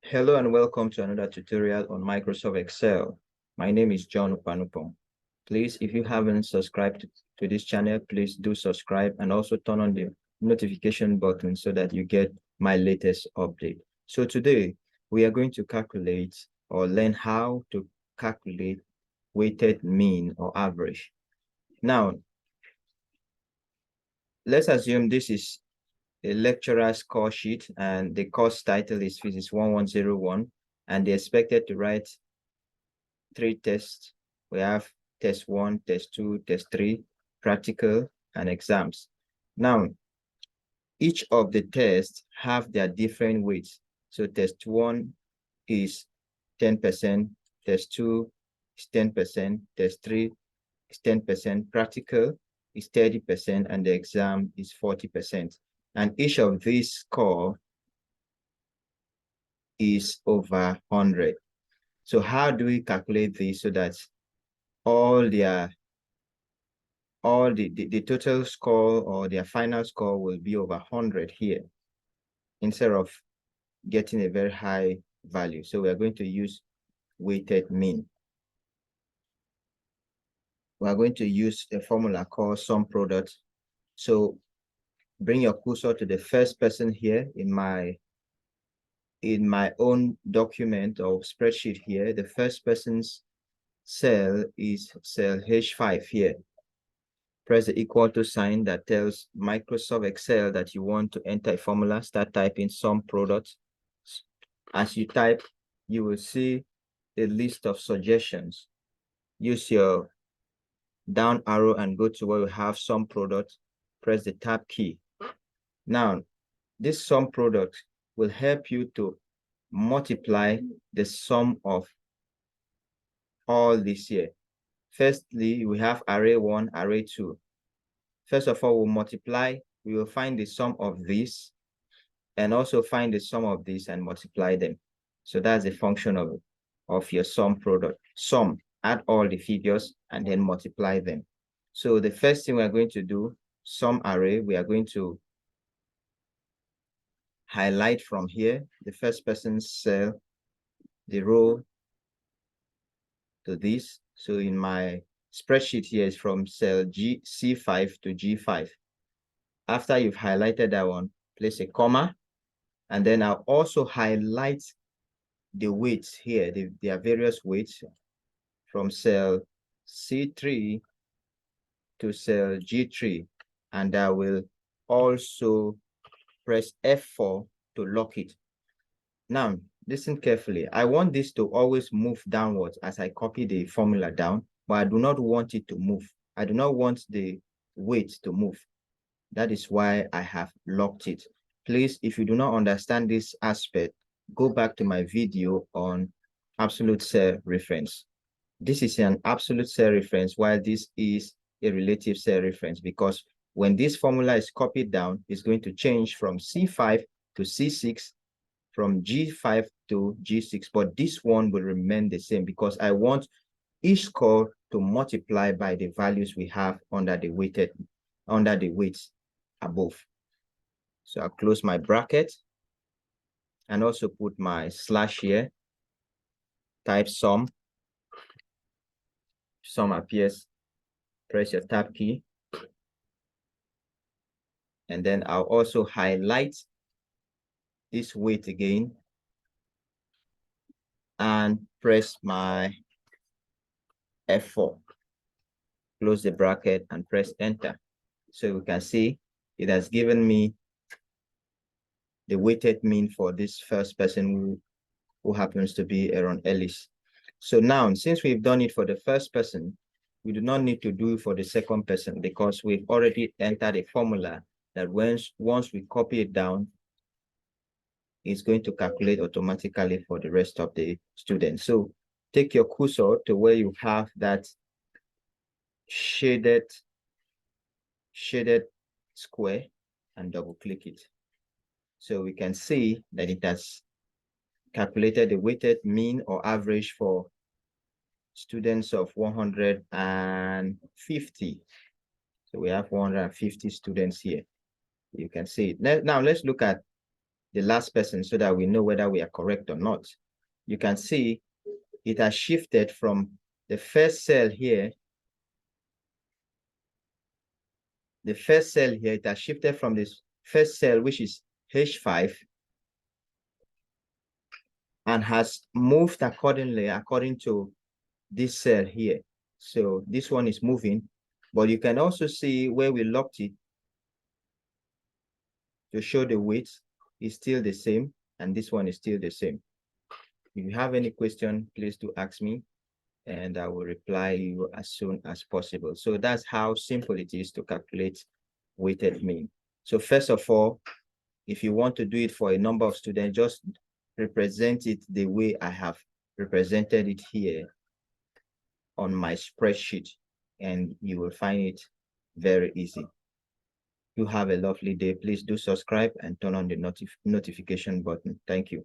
Hello and welcome to another tutorial on Microsoft Excel. My name is John Upanupong. Please, if you haven't subscribed to this channel, please do subscribe and also turn on the notification button so that you get my latest update. So today, we are going to calculate or learn how to calculate weighted mean or average. Now, let's assume this is a lecturer's score sheet and the course title is Physics 1101 and they're expected to write 3 tests. We have test 1, test 2, test 3, practical and exams. Now, each of the tests have their different weights. So test 1 is 10%, test 2 is 10%, test 3 is 10%, practical is 30%, and the exam is 40%. And each of these score is over 100. So how do we calculate this so that all the total score or their final score will be over 100 here instead of getting a very high value? So we are going to use weighted mean. We are going to use a formula called SUMPRODUCT. So bring your cursor to the first person here in my own document or spreadsheet here. The first person's cell is cell H5 here. Press the equal to sign that tells Microsoft Excel that you want to enter a formula. Start typing SUMPRODUCT. As you type, you will see a list of suggestions. Use your down arrow and go to where you have SUMPRODUCT. Press the tab key. Now, this SUMPRODUCT will help you to multiply the sum of all this here. Firstly, we have array 1, array 2. First of all, we'll multiply. We will find the sum of this and also find the sum of this and multiply them. So that's the function of your SUMPRODUCT. Sum, add all the figures and then multiply them. So the first thing we're going to do, sum array, we are going to highlight from here the first person's cell, the row to this. So in my spreadsheet here is from cell C5 to G5. After you've highlighted that one, place a comma, and then I'll also highlight the weights here. There are various weights from cell C3 to cell G3, and I will also press F4 to lock it. Now, listen carefully. I want this to always move downwards as I copy the formula down, but I do not want it to move. I do not want the weight to move. That is why I have locked it. Please, if you do not understand this aspect, go back to my video on absolute cell reference. This is an absolute cell reference, while this is a relative cell reference, because when this formula is copied down, it's going to change from C5 to C6, from G5 to G6, but this one will remain the same because I want each score to multiply by the values we have under the weights above. So I'll close my bracket and also put my slash here. Type sum. Sum appears. Press your tab key. And then I'll also highlight this weight again and press my F4. Close the bracket and press enter. So we can see it has given me the weighted mean for this first person who happens to be Aaron Ellis. So now, since we've done it for the first person, we do not need to do it for the second person because we've already entered a formula that once we copy it down, it's going to calculate automatically for the rest of the students. So take your cursor to where you have that shaded square and double click it. So we can see that it has calculated the weighted mean or average for students of 150. So we have 150 students here. You can see it. Now let's look at the last person so that we know whether we are correct or not. You can see it has shifted from the first cell here. The first cell here, it has shifted from this first cell, which is H5, and has moved accordingly, according to this cell here. So this one is moving, but you can also see where we locked it to show the weight is still the same, and this one is still the same. If you have any question, please do ask me, and I will reply you as soon as possible. So that's how simple it is to calculate weighted mean. So first of all, if you want to do it for a number of students, just represent it the way I have represented it here on my spreadsheet, and you will find it very easy. You have a lovely day. Please do subscribe and turn on the notification button. Thank you.